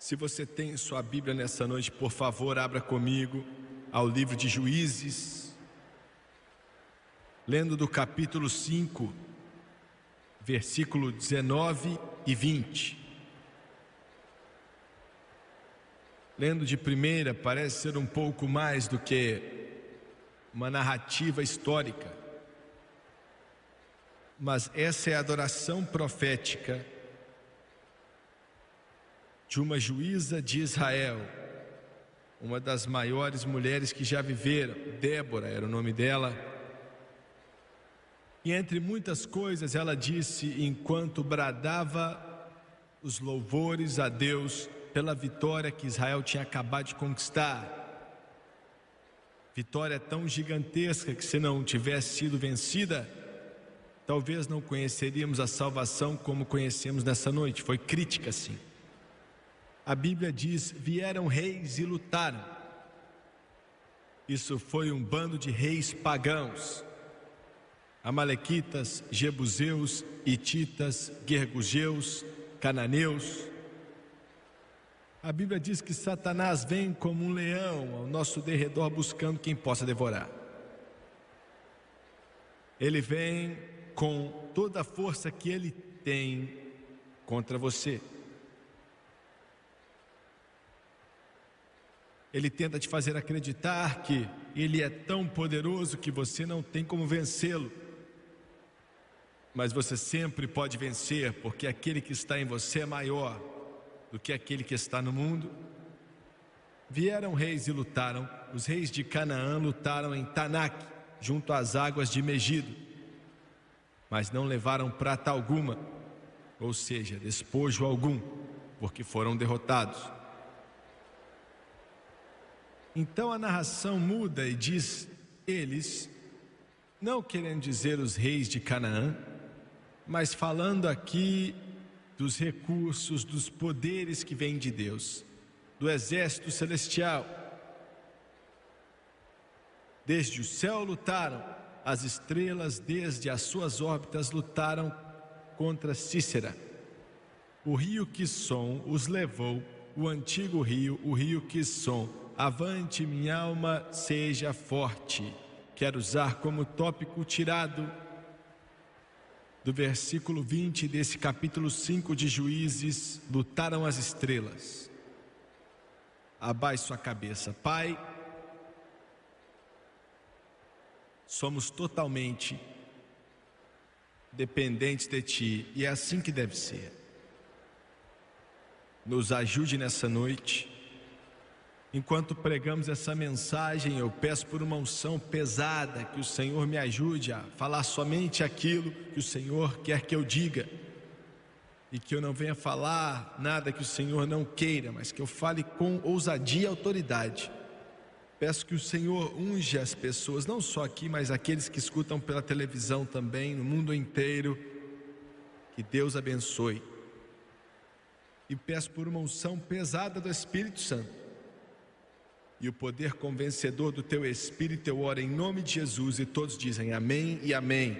Se você tem sua Bíblia nessa noite, por favor, abra comigo ao livro de Juízes, lendo do capítulo 5, versículo 19 e 20. Lendo de primeira, parece ser um pouco mais do que uma narrativa histórica, mas essa é a adoração profética de uma juíza de Israel, uma das maiores mulheres que já viveram. Débora era o nome dela. E entre muitas coisas ela disse enquanto bradava os louvores a Deus pela vitória que Israel tinha acabado de conquistar. Vitória tão gigantesca que, se não tivesse sido vencida, talvez não conheceríamos a salvação como conhecemos nessa noite. Foi crítica, sim. A Bíblia diz: vieram reis e lutaram. Isso foi um bando de reis pagãos: amalequitas, jebuseus, hititas, gergugeus, cananeus. A Bíblia diz que Satanás vem como um leão ao nosso derredor buscando quem possa devorar. Ele vem com toda a força que ele tem contra você. Ele tenta te fazer acreditar que ele é tão poderoso que você não tem como vencê-lo. Mas você sempre pode vencer, porque aquele que está em você é maior do que aquele que está no mundo. Vieram reis e lutaram. Os reis de Canaã lutaram em Tanak, junto às águas de Megido, mas não levaram prata alguma, ou seja, despojo algum, porque foram derrotados. Então a narração muda e diz eles, não querendo dizer os reis de Canaã, mas falando aqui dos recursos, dos poderes que vêm de Deus, do exército celestial. Desde o céu lutaram, as estrelas desde as suas órbitas lutaram contra Cícera. O rio Quisson os levou, o antigo rio, o rio Quisson. Avante, minha alma, seja forte. Quero usar como tópico tirado do versículo 20 desse capítulo 5 de Juízes: lutaram as estrelas. Abaixe sua cabeça. Pai, somos totalmente dependentes de Ti, e é assim que deve ser. Nos ajude nessa noite. Enquanto pregamos essa mensagem, eu peço por uma unção pesada, que o Senhor me ajude a falar somente aquilo que o Senhor quer que eu diga, e que eu não venha falar nada que o Senhor não queira, mas que eu fale com ousadia e autoridade. Peço que o Senhor unja as pessoas, não só aqui, mas aqueles que escutam pela televisão também, no mundo inteiro. Que Deus abençoe. E peço por uma unção pesada do Espírito Santo e o poder convencedor do Teu Espírito. Eu oro em nome de Jesus, e todos dizem amém e amém.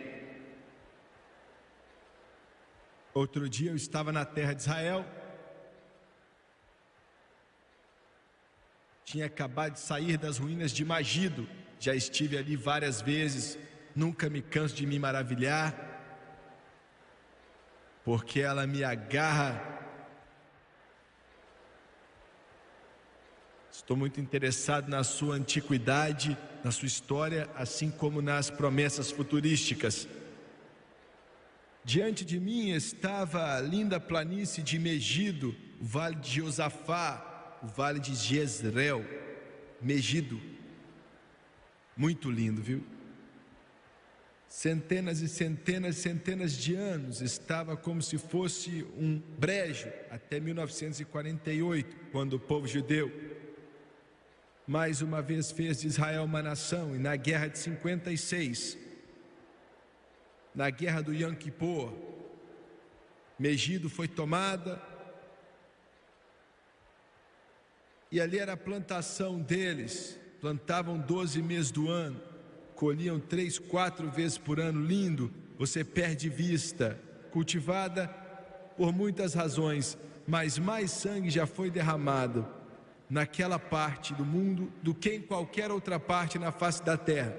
Outro dia eu estava na terra de Israel, tinha acabado de sair das ruínas de Megido. Já estive ali várias vezes, nunca me canso de me maravilhar, porque ela me agarra. Estou muito interessado na sua antiguidade, na sua história, assim como nas promessas futurísticas. Diante de mim estava a linda planície de Megido, o vale de Josafá, o vale de Jezreel. Megido, muito lindo, viu? Centenas e centenas e centenas de anos estava como se fosse um brejo, até 1948, quando o povo judeu mais uma vez fez de Israel uma nação. E na guerra de 56, na guerra do Yom Kippur, Megido foi tomada, e ali era a plantação deles. Plantavam 12 meses do ano, colhiam 3, 4 vezes por ano. Lindo, você perde vista. Cultivada por muitas razões, mas mais sangue já foi derramado naquela parte do mundo do que em qualquer outra parte na face da terra.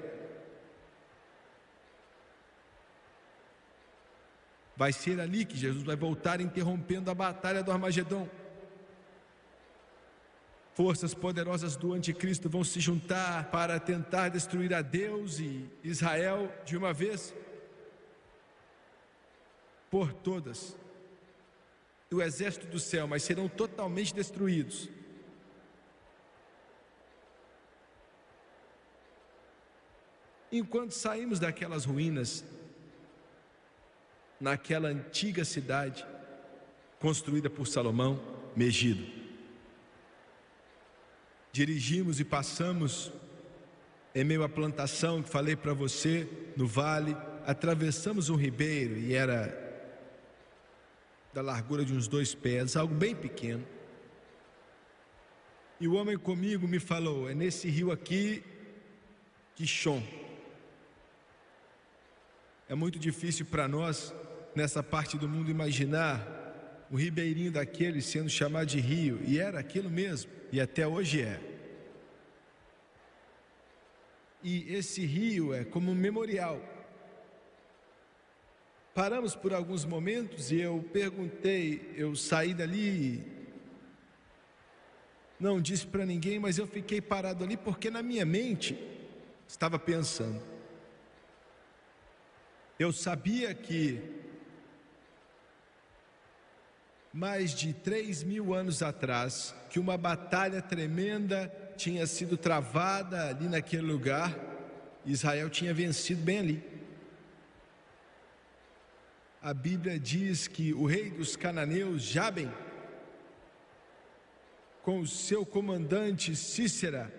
Vai ser ali que Jesus vai voltar, interrompendo a batalha do Armagedon. Forças poderosas do anticristo vão se juntar para tentar destruir a Deus e Israel de uma vez por todas. O exército do céu, mas serão totalmente destruídos. Enquanto saímos daquelas ruínas, naquela antiga cidade construída por Salomão, Megido, dirigimos e passamos em meio à plantação que falei para você, no vale, atravessamos um ribeiro e era da largura de uns 2 pés, algo bem pequeno. E o homem comigo me falou: é nesse rio aqui, Quixon. É muito difícil para nós, nessa parte do mundo, imaginar um ribeirinho daquele sendo chamado de rio, e era aquilo mesmo, e até hoje é. E esse rio é como um memorial. Paramos por alguns momentos e eu perguntei, eu saí dali, não disse para ninguém, mas eu fiquei parado ali porque na minha mente estava pensando. Eu sabia que mais de 3.000 anos atrás, que uma batalha tremenda tinha sido travada ali naquele lugar, Israel tinha vencido bem ali. A Bíblia diz que o rei dos cananeus, Jabem, com o seu comandante Sísera,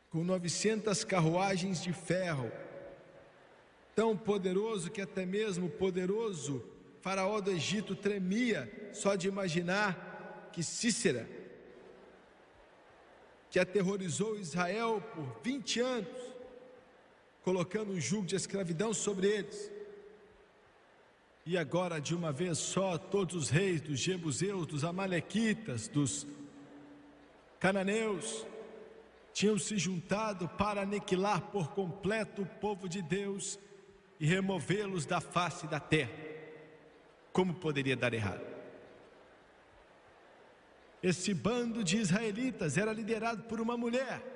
com 900 carruagens de ferro, tão poderoso que até mesmo o poderoso faraó do Egito tremia só de imaginar que Sísera, que aterrorizou Israel por 20 anos, colocando um jugo de escravidão sobre eles, e agora de uma vez só todos os reis dos jebuseus, dos amalequitas, dos cananeus tinham se juntado para aniquilar por completo o povo de Deus e removê-los da face da terra. Como poderia dar errado? Esse bando de israelitas era liderado por uma mulher.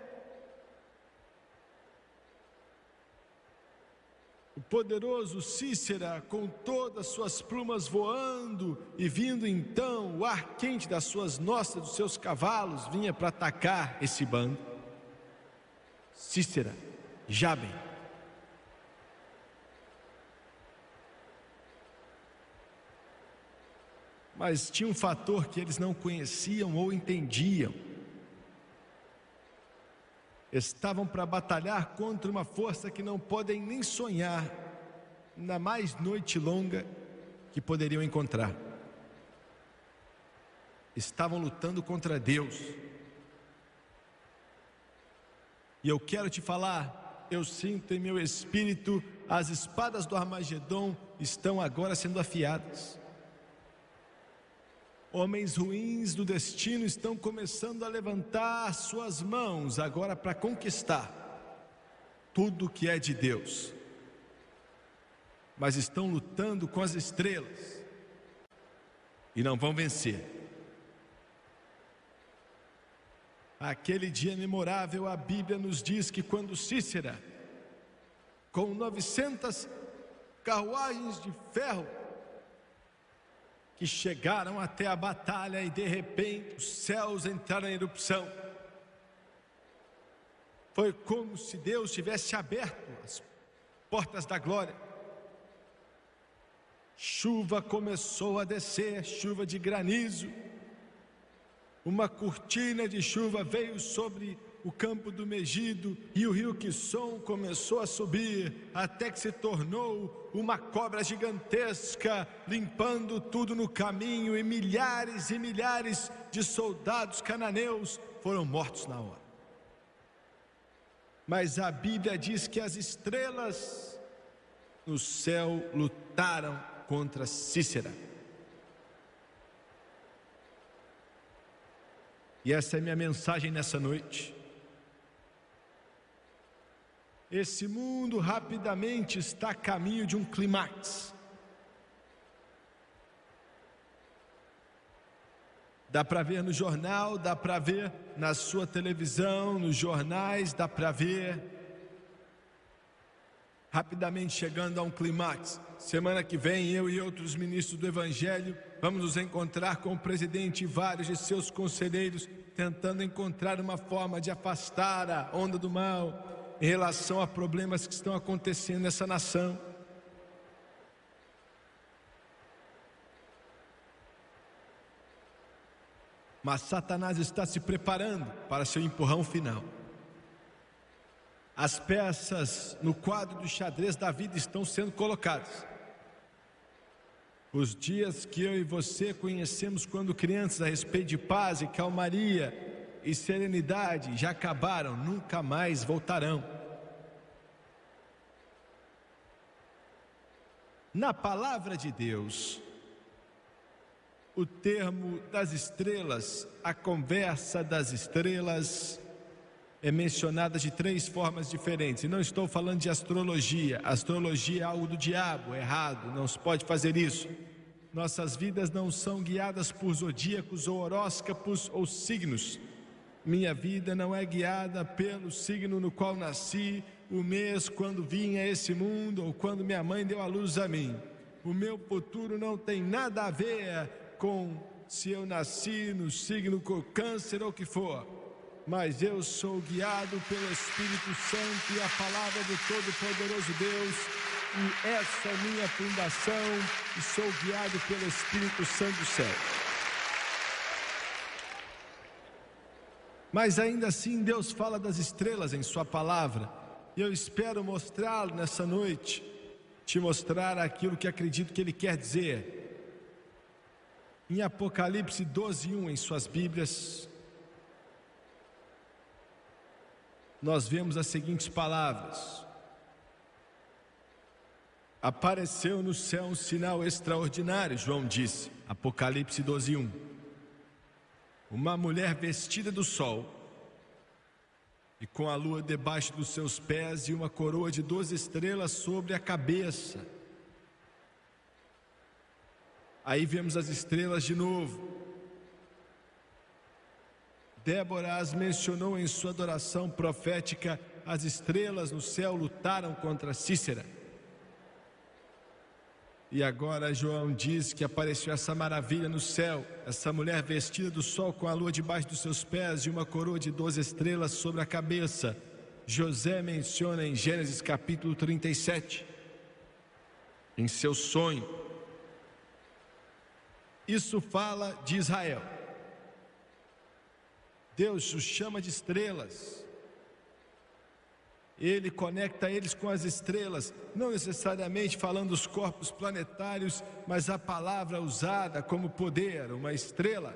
O poderoso Sísera, com todas suas plumas voando e vindo então o ar quente das suas nossas, dos seus cavalos, vinha para atacar esse bando. Sísera, Jabem. Mas tinha um fator que eles não conheciam ou entendiam. Estavam para batalhar contra uma força que não podem nem sonhar, na mais noite longa que poderiam encontrar. Estavam lutando contra Deus. E eu quero te falar, eu sinto em meu espírito, as espadas do Armagedon estão agora sendo afiadas. Homens ruins do destino estão começando a levantar suas mãos agora para conquistar tudo que é de Deus, mas estão lutando com as estrelas e não vão vencer. Aquele dia memorável, a Bíblia nos diz que quando Sísera, com 900 carruagens de ferro, que chegaram até a batalha e de repente os céus entraram em erupção. Foi como se Deus tivesse aberto as portas da glória. Chuva começou a descer, chuva de granizo. Uma cortina de chuva veio sobre o campo do Megido e o rio Quixon começou a subir até que se tornou uma cobra gigantesca, limpando tudo no caminho, e milhares de soldados cananeus foram mortos na hora. Mas a Bíblia diz que as estrelas no céu lutaram contra Sísera. E essa é minha mensagem nessa noite. Esse mundo rapidamente está a caminho de um clímax. Dá para ver no jornal, dá para ver na sua televisão, nos jornais, dá para ver rapidamente chegando a um clímax. Semana que vem, eu e outros ministros do Evangelho vamos nos encontrar com o presidente e vários de seus conselheiros, tentando encontrar uma forma de afastar a onda do mal em relação a problemas que estão acontecendo nessa nação. Mas Satanás está se preparando para seu empurrão final. As peças no quadro do xadrez da vida estão sendo colocadas. Os dias que eu e você conhecemos quando crianças a respeito de paz e calmaria e serenidade já acabaram, nunca mais voltarão. Na palavra de Deus, o termo das estrelas, a conversa das estrelas, é mencionada de 3 formas diferentes. E não estou falando de astrologia. Astrologia é algo do diabo, é errado, não se pode fazer isso. Nossas vidas não são guiadas por zodíacos ou horóscopos ou signos. Minha vida não é guiada pelo signo no qual nasci, o mês quando vim a esse mundo ou quando minha mãe deu a luz a mim. O meu futuro não tem nada a ver com se eu nasci no signo com câncer ou o que for. Mas eu sou guiado pelo Espírito Santo e a palavra do Todo-Poderoso Deus, e essa é minha fundação, e sou guiado pelo Espírito Santo do céu. Mas ainda assim Deus fala das estrelas em sua palavra, e eu espero mostrá-lo nessa noite, te mostrar aquilo que acredito que Ele quer dizer. Em Apocalipse 12:1 em suas Bíblias, nós vemos as seguintes palavras: apareceu no céu um sinal extraordinário, João disse, Apocalipse 12:1. Uma mulher vestida do sol e com a lua debaixo dos seus pés e uma coroa de 12 estrelas sobre a cabeça. Aí vemos as estrelas de novo. Débora as mencionou em sua adoração profética. As estrelas no céu lutaram contra Cícera. E agora João diz que apareceu essa maravilha no céu, essa mulher vestida do sol com a lua debaixo dos seus pés e uma coroa de 12 estrelas sobre a cabeça. José menciona em Gênesis capítulo 37, em seu sonho. Isso fala de Israel. Deus os chama de estrelas. Ele conecta eles com as estrelas, não necessariamente falando dos corpos planetários, mas a palavra usada como poder, uma estrela.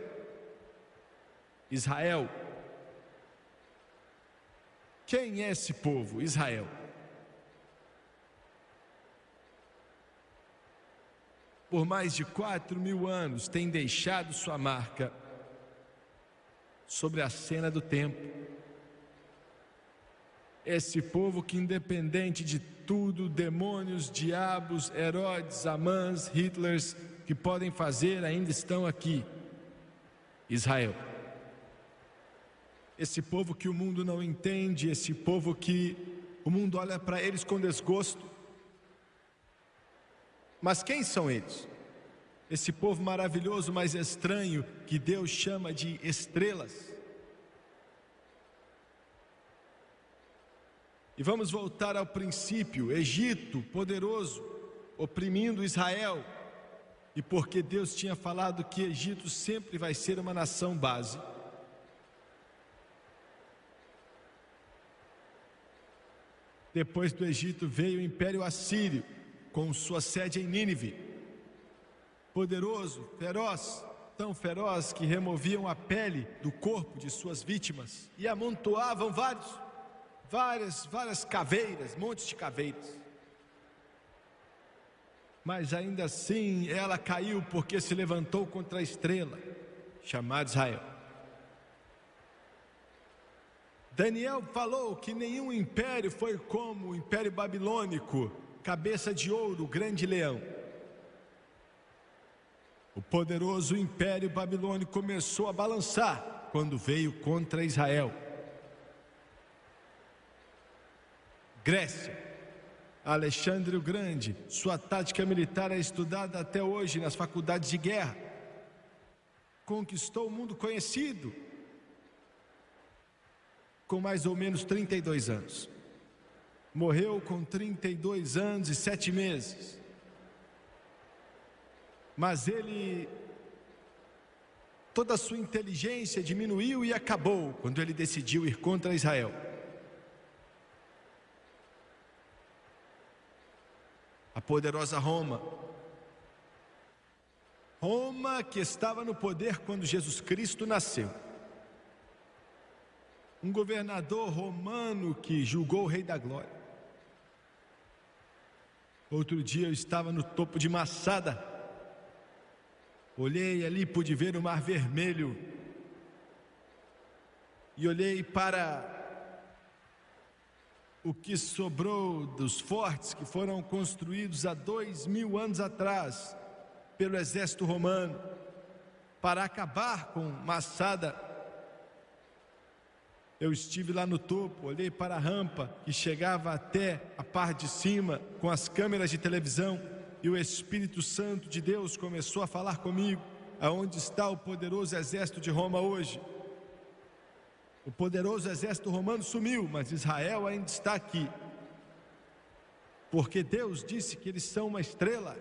Israel. Quem é esse povo? Israel. Por mais de 4.000 anos tem deixado sua marca sobre a cena do tempo. Esse povo que, independente de tudo, demônios, diabos, Herodes, Amãs, Hitlers, que podem fazer, ainda estão aqui. Israel. Esse povo que o mundo não entende, esse povo que o mundo olha para eles com desgosto. Mas quem são eles? Esse povo maravilhoso, mas estranho, que Deus chama de estrelas. E vamos voltar ao princípio: Egito, poderoso, oprimindo Israel. E porque Deus tinha falado que Egito sempre vai ser uma nação base. Depois do Egito veio o Império Assírio, com sua sede em Nínive. Poderoso, feroz, tão feroz que removiam a pele do corpo de suas vítimas e amontoavam várias caveiras, montes de caveiras. Mas ainda assim ela caiu porque se levantou contra a estrela chamada Israel. Daniel falou que nenhum império foi como o Império Babilônico, cabeça de ouro, grande leão. O poderoso Império Babilônico começou a balançar quando veio contra Israel. Grécia, Alexandre o Grande, sua tática militar é estudada até hoje nas faculdades de guerra. Conquistou o mundo conhecido com mais ou menos 32 anos. Morreu com 32 anos e 7 meses. Mas toda a sua inteligência diminuiu e acabou quando ele decidiu ir contra Israel. A poderosa Roma. Roma que estava no poder quando Jesus Cristo nasceu. Um governador romano que julgou o Rei da Glória. Outro dia eu estava no topo de Massada. Olhei ali, pude ver o Mar Vermelho. E olhei para o que sobrou dos fortes que foram construídos há 2000 anos atrás pelo exército romano para acabar com Massada. Eu estive lá no topo, olhei para a rampa que chegava até a parte de cima com as câmeras de televisão e o Espírito Santo de Deus começou a falar comigo. Aonde está o poderoso exército de Roma hoje? O poderoso exército romano sumiu, mas Israel ainda está aqui. Porque Deus disse que eles são uma estrela.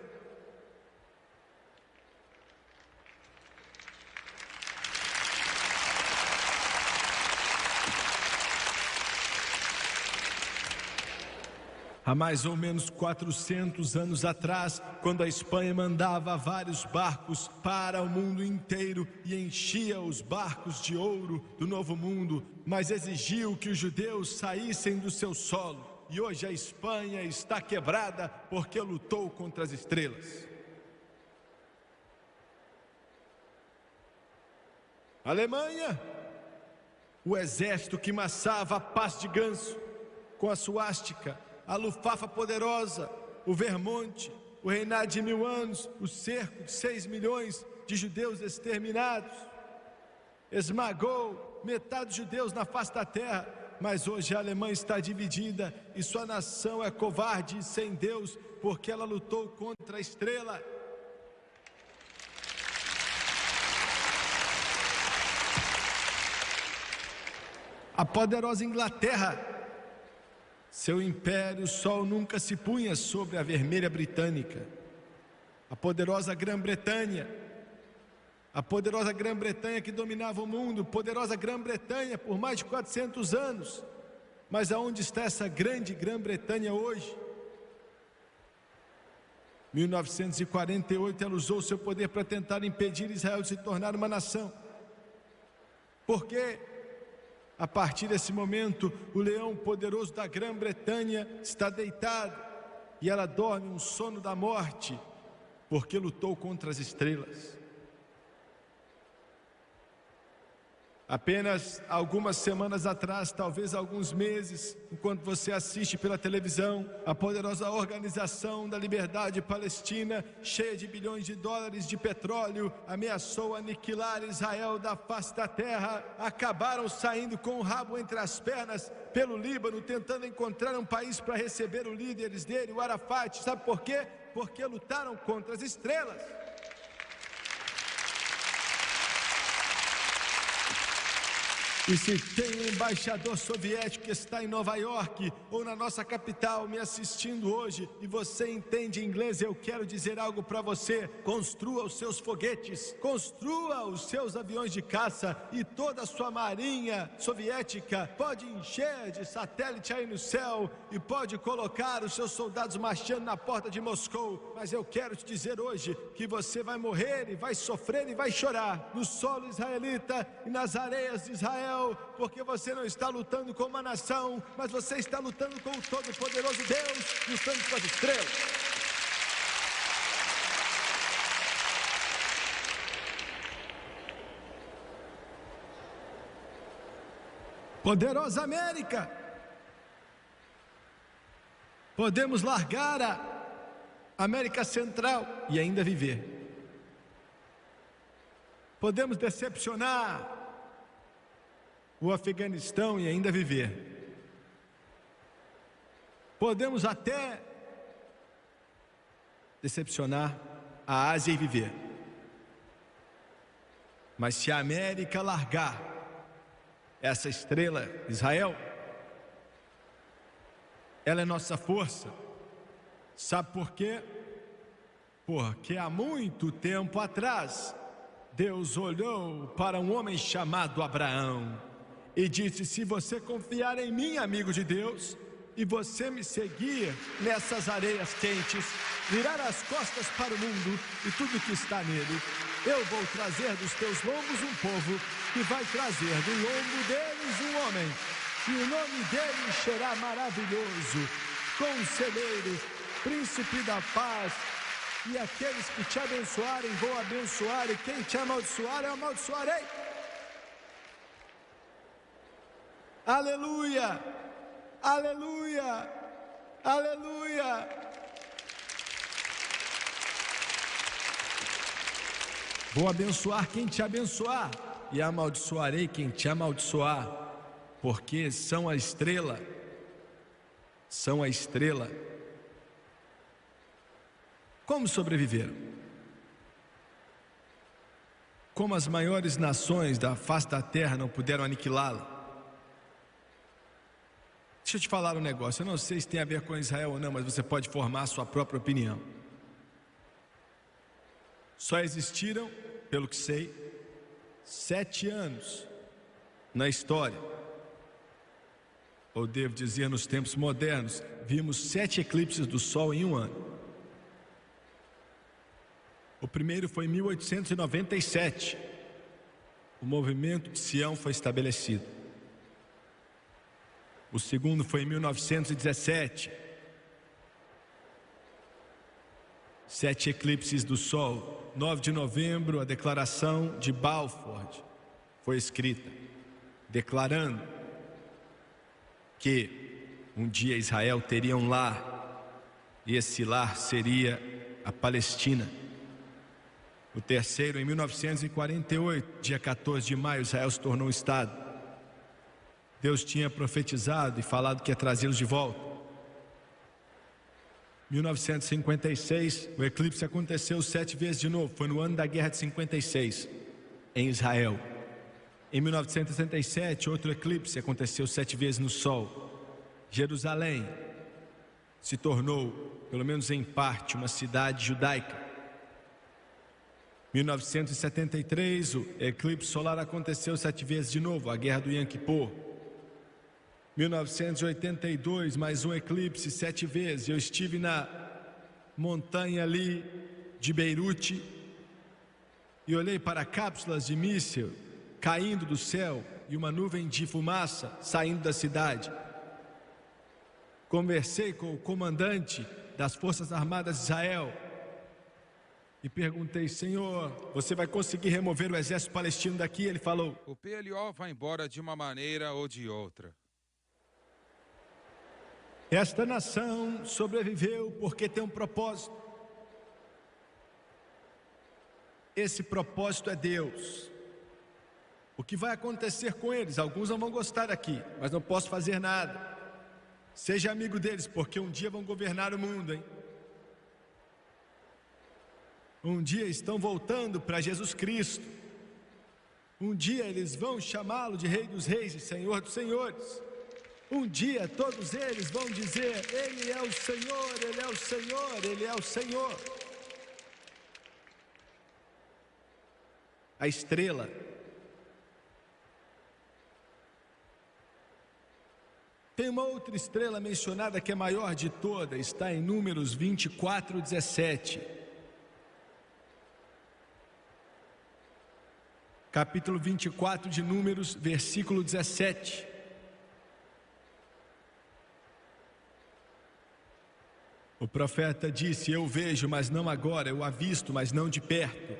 Há mais ou menos 400 anos atrás, quando a Espanha mandava vários barcos para o mundo inteiro e enchia os barcos de ouro do Novo Mundo, mas exigiu que os judeus saíssem do seu solo. E hoje a Espanha está quebrada porque lutou contra as estrelas. Alemanha, o exército que massava a paz de ganso com a suástica, a lufafa poderosa, o Vermonte, o reinado de 1000 anos, o cerco de 6 milhões de judeus exterminados, esmagou metade dos judeus na face da terra, mas hoje a Alemanha está dividida e sua nação é covarde e sem Deus, porque ela lutou contra a estrela. A poderosa Inglaterra, seu império, o sol nunca se punha sobre a vermelha britânica. A poderosa Grã-Bretanha que dominava o mundo, poderosa Grã-Bretanha por mais de 400 anos. Mas aonde está essa grande Grã-Bretanha hoje? 1948 ela usou seu poder para tentar impedir Israel de se tornar uma nação. Por quê? A partir desse momento, o leão poderoso da Grã-Bretanha está deitado e ela dorme um sono da morte, porque lutou contra as estrelas. Apenas algumas semanas atrás, talvez alguns meses, enquanto você assiste pela televisão, a poderosa Organização da Liberdade Palestina, cheia de bilhões de dólares de petróleo, ameaçou aniquilar Israel da face da terra. Acabaram saindo com o rabo entre as pernas pelo Líbano, tentando encontrar um país para receber os líderes dele, o Arafat. Sabe por quê? Porque lutaram contra as estrelas. E se tem um embaixador soviético que está em Nova York ou na nossa capital me assistindo hoje e você entende inglês, eu quero dizer algo para você: construa os seus foguetes, construa os seus aviões de caça e toda a sua marinha soviética pode encher de satélite aí no céu e pode colocar os seus soldados marchando na porta de Moscou, mas eu quero te dizer hoje que você vai morrer e vai sofrer e vai chorar no solo israelita e nas areias de Israel, porque você não está lutando com uma nação, mas você está lutando com o Todo-Poderoso Deus, lutando com as estrelas. Poderosa América. Podemos largar a América Central e ainda viver. Podemos decepcionar o Afeganistão e ainda viver. Podemos até decepcionar a Ásia e viver. Mas se a América largar essa estrela, Israel, ela é nossa força. Sabe por quê? Porque há muito tempo atrás, Deus olhou para um homem chamado Abraão e disse: se você confiar em mim, amigo de Deus, e você me seguir nessas areias quentes, virar as costas para o mundo e tudo que está nele, eu vou trazer dos teus lombos um povo que vai trazer do lombo deles um homem, e o nome dele será maravilhoso, Conselheiro, Príncipe da Paz, e aqueles que te abençoarem vou abençoar, e quem te amaldiçoar eu amaldiçoarei. Aleluia, aleluia, aleluia. Vou abençoar quem te abençoar e amaldiçoarei quem te amaldiçoar, porque são a estrela, são a estrela. Como sobreviveram? Como as maiores nações da face da terra não puderam aniquilá-la? Deixa eu te falar um negócio, eu não sei se tem a ver com Israel ou não, mas você pode formar a sua própria opinião. Só existiram, pelo que sei, 7 anos na história, ou devo dizer nos tempos modernos, vimos 7 eclipses do Sol em um ano. O primeiro foi em 1897, o movimento de Sião foi estabelecido. O segundo foi em 1917, 7 eclipses do Sol. 9 de novembro, a Declaração de Balfour foi escrita, declarando que um dia Israel teria um lar, e esse lar seria a Palestina. O terceiro, em 1948, dia 14 de maio, Israel se tornou um Estado. Deus tinha profetizado e falado que ia trazê-los de volta. 1956, o eclipse aconteceu 7 vezes de novo, foi no ano da Guerra de 56, em Israel. Em 1967, outro eclipse aconteceu 7 vezes no Sol. Jerusalém se tornou, pelo menos em parte, uma cidade judaica. 1973, o eclipse solar aconteceu 7 vezes de novo, a Guerra do Yom Kippur. 1982, mais um eclipse 7 vezes. Eu estive na montanha ali de Beirute e olhei para cápsulas de míssil caindo do céu e uma nuvem de fumaça saindo da cidade. Conversei com o comandante das Forças Armadas de Israel e perguntei: Senhor, você vai conseguir remover o exército palestino daqui? Ele falou: o PLO vai embora de uma maneira ou de outra. Esta nação sobreviveu porque tem um propósito. Esse propósito é Deus. O que vai acontecer com eles? Alguns não vão gostar aqui, mas não posso fazer nada. Seja amigo deles, porque um dia vão governar o mundo, hein? Um dia estão voltando para Jesus Cristo. Um dia eles vão chamá-lo de Rei dos Reis e Senhor dos Senhores. Um dia todos eles vão dizer: Ele é o Senhor, Ele é o Senhor, Ele é o Senhor. A estrela tem uma outra estrela mencionada que é maior de todas, está em Números 24:17. Capítulo 24 de Números, versículo 17. O profeta disse: eu vejo, mas não agora, eu avisto, mas não de perto.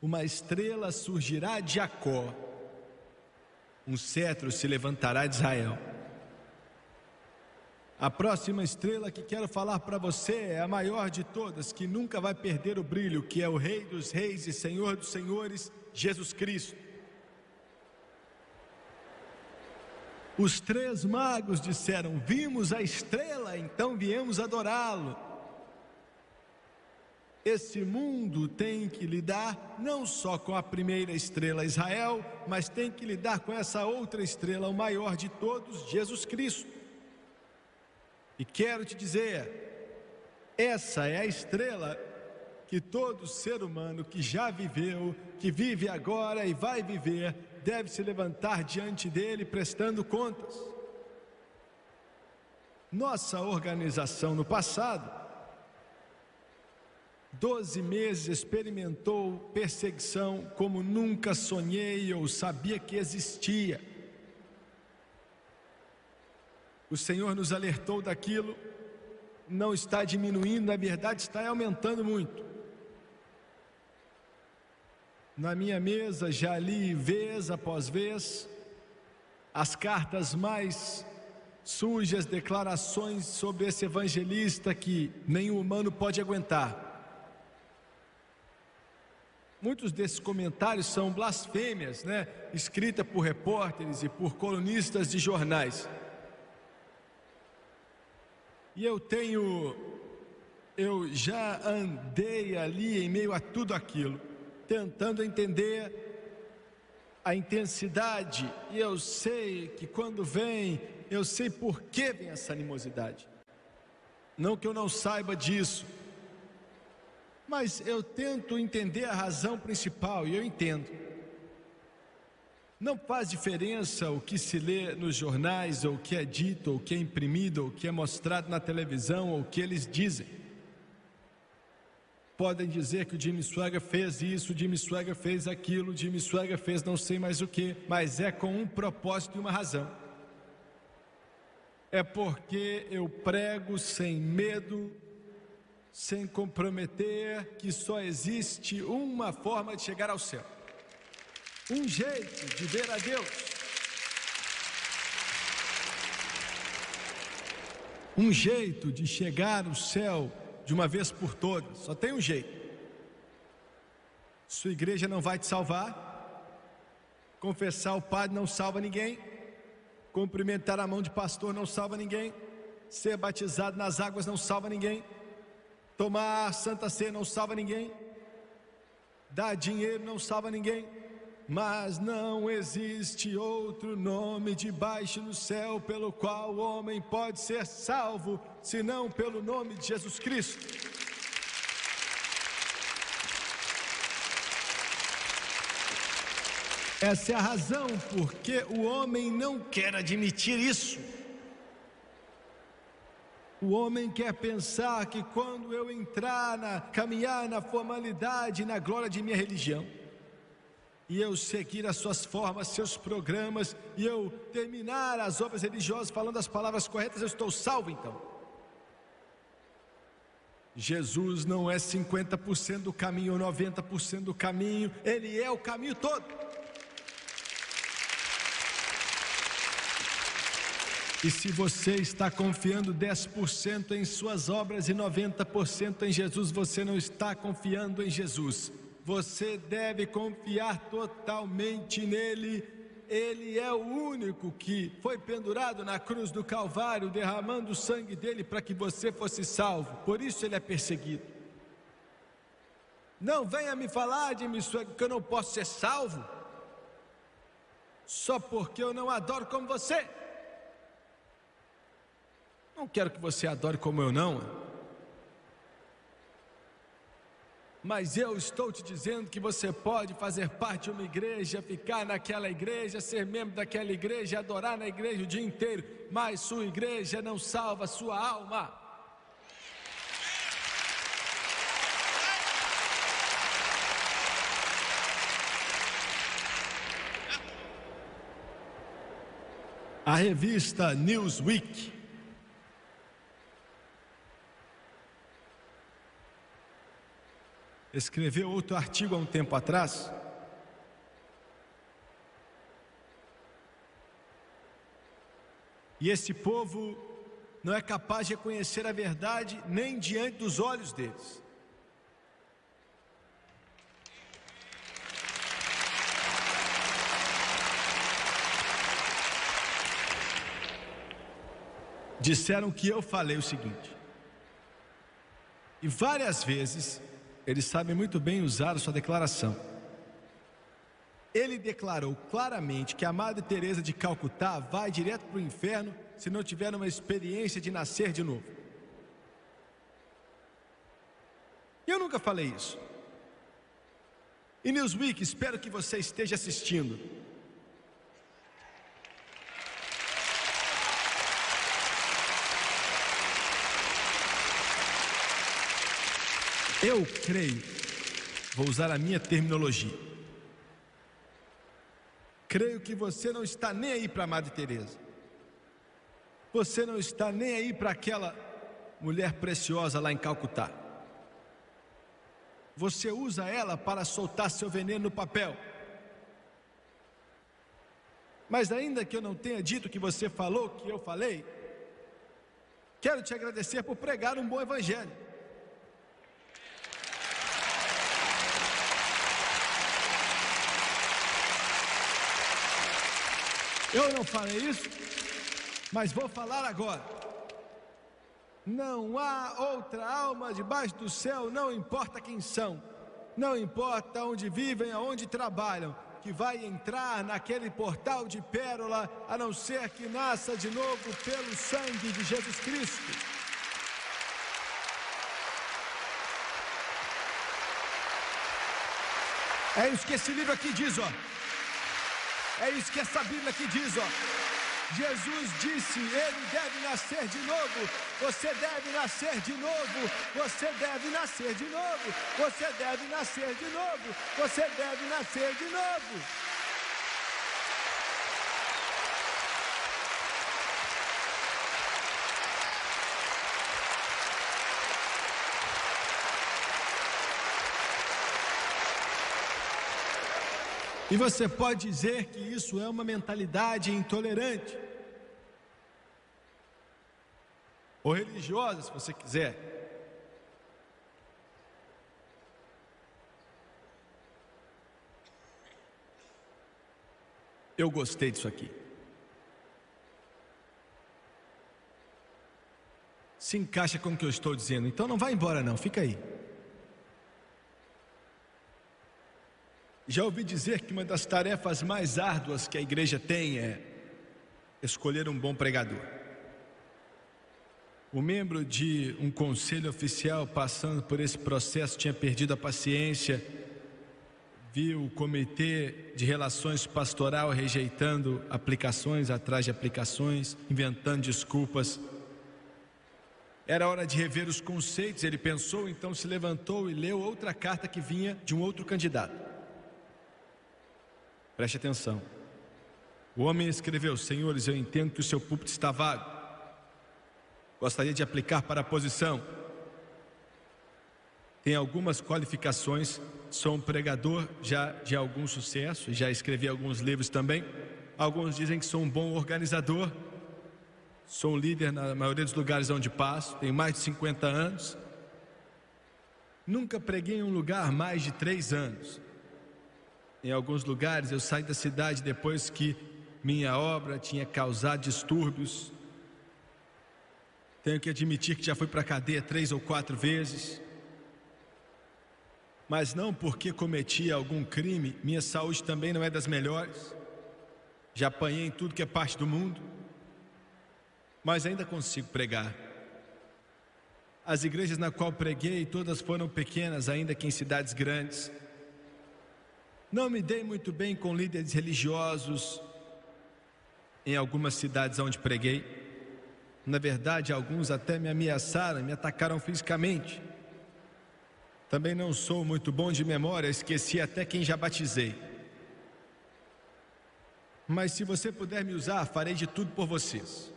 Uma estrela surgirá de Jacó um cetro se levantará de Israel. A próxima estrela que quero falar para você é a maior de todas, que nunca vai perder o brilho, que é o Rei dos Reis e Senhor dos Senhores, Jesus Cristo. Os 3 magos disseram: vimos a estrela, então viemos adorá-lo. Esse mundo tem que lidar não só com a primeira estrela Israel, mas tem que lidar com essa outra estrela, o maior de todos, Jesus Cristo. E quero te dizer, essa é a estrela que todo ser humano que já viveu, que vive agora e vai viver, deve se levantar diante dele prestando contas. Nossa organização no passado, 12 meses experimentou perseguição como nunca sonhei ou sabia que existia. O Senhor nos alertou daquilo, não está diminuindo, na verdade está aumentando muito. Na minha mesa já li vez após vez as cartas mais sujas, declarações sobre esse evangelista que nenhum humano pode aguentar. Muitos desses comentários são blasfêmias, escritas por repórteres e por colunistas de jornais. E eu já andei ali em meio a tudo aquilo, tentando entender a intensidade, e eu sei que quando vem, eu sei por que vem essa animosidade. Não que eu não saiba disso, mas eu tento entender a razão principal, e eu entendo. Não faz diferença o que se lê nos jornais, ou o que é dito, ou o que é imprimido, ou o que é mostrado na televisão, ou o que eles dizem. Podem dizer que o Jimmy Swaggart fez isso, o Jimmy Swaggart fez aquilo, o Jimmy Swaggart fez não sei mais o que, mas é com um propósito e uma razão. É porque eu prego sem medo, sem comprometer, que só existe uma forma de chegar ao céu. Um jeito de ver a Deus. Um jeito de chegar ao céu de uma vez por todas. Só tem um jeito. Sua igreja não vai te salvar. Confessar o padre não salva ninguém. Cumprimentar a mão de pastor não salva ninguém. Ser batizado nas águas não salva ninguém. Tomar Santa Ceia não salva ninguém. Dar dinheiro não salva ninguém. Mas não existe outro nome debaixo do céu pelo qual o homem pode ser salvo, senão pelo nome de Jesus Cristo. Essa é a razão porque o homem não quer admitir isso. O homem quer pensar que quando eu caminhar na formalidade, na glória de minha religião, e eu seguir as suas formas, seus programas, e eu terminar as obras religiosas falando as palavras corretas, eu estou salvo então. Jesus não é 50% do caminho ou 90% do caminho, Ele é o caminho todo. E se você está confiando 10% em suas obras e 90% em Jesus, você não está confiando em Jesus. Você deve confiar totalmente nele. Ele é o único que foi pendurado na cruz do Calvário, derramando o sangue dele para que você fosse salvo. Por isso ele é perseguido. Não venha me falar de mim que eu não posso ser salvo só porque eu não adoro como você. Não quero que você adore como eu não. Mas eu estou te dizendo que você pode fazer parte de uma igreja, ficar naquela igreja, ser membro daquela igreja, adorar na igreja o dia inteiro, mas sua igreja não salva a sua alma. A revista Newsweek escreveu outro artigo há um tempo atrás, E esse povo não é capaz de reconhecer a verdade nem diante dos olhos deles. Disseram que eu falei o seguinte, e várias vezes eles sabem muito bem usar a sua declaração. Ele declarou claramente que a Madre Teresa de Calcutá vai direto para o inferno se não tiver uma experiência de nascer de novo. Eu nunca falei isso. E Newsweek, espero que você esteja assistindo. Eu creio, vou usar a minha terminologia, creio que você não está nem aí para a Madre Teresa. Você não está nem aí para aquela mulher preciosa lá em Calcutá. Você usa ela para soltar seu veneno no papel. Mas ainda que eu não tenha dito que você falou, que eu falei, quero te agradecer por pregar um bom evangelho. Eu não falei isso, mas vou falar agora. Não há outra alma debaixo do céu, não importa quem são, não importa onde vivem, aonde trabalham, que vai entrar naquele portal de pérola, a não ser que nasça de novo pelo sangue de Jesus Cristo. É isso que esse livro aqui diz, ó. É isso que essa Bíblia aqui diz, ó. Jesus disse, ele deve nascer de novo. Você deve nascer de novo. Você deve nascer de novo. Você deve nascer de novo. Você deve nascer de novo. E você pode dizer que isso é uma mentalidade intolerante ou religiosa, se você quiser. Eu gostei disso aqui. Se encaixa com o que eu estou dizendo, então não vai embora não, fica aí. Já ouvi dizer que uma das tarefas mais árduas que a igreja tem é escolher um bom pregador. O membro de um conselho oficial passando por esse processo tinha perdido a paciência, viu o comitê de relações pastoral rejeitando aplicações atrás de aplicações, inventando desculpas. Era hora de rever os conceitos, ele pensou, então se levantou e leu outra carta que vinha de um outro candidato. Preste atenção. O homem escreveu: senhores, eu entendo que o seu púlpito está vago. Gostaria de aplicar para a posição. Tem algumas qualificações. Sou um pregador já de algum sucesso. Já escrevi alguns livros também. Alguns dizem que sou um bom organizador. Sou um líder na maioria dos lugares onde passo. Tenho mais de 50 anos. Nunca preguei em um lugar mais de 3 anos. Em alguns lugares eu saí da cidade depois que minha obra tinha causado distúrbios. Tenho que admitir que já fui para a cadeia 3 ou 4 vezes. Mas não porque cometi algum crime, minha saúde também não é das melhores. Já apanhei em tudo que é parte do mundo. Mas ainda consigo pregar. As igrejas na qual preguei, todas foram pequenas, ainda que em cidades grandes. Não me dei muito bem com líderes religiosos em algumas cidades onde preguei. Na verdade, alguns até me ameaçaram, me atacaram fisicamente. Também não sou muito bom de memória, esqueci até quem já batizei. Mas se você puder me usar, farei de tudo por vocês.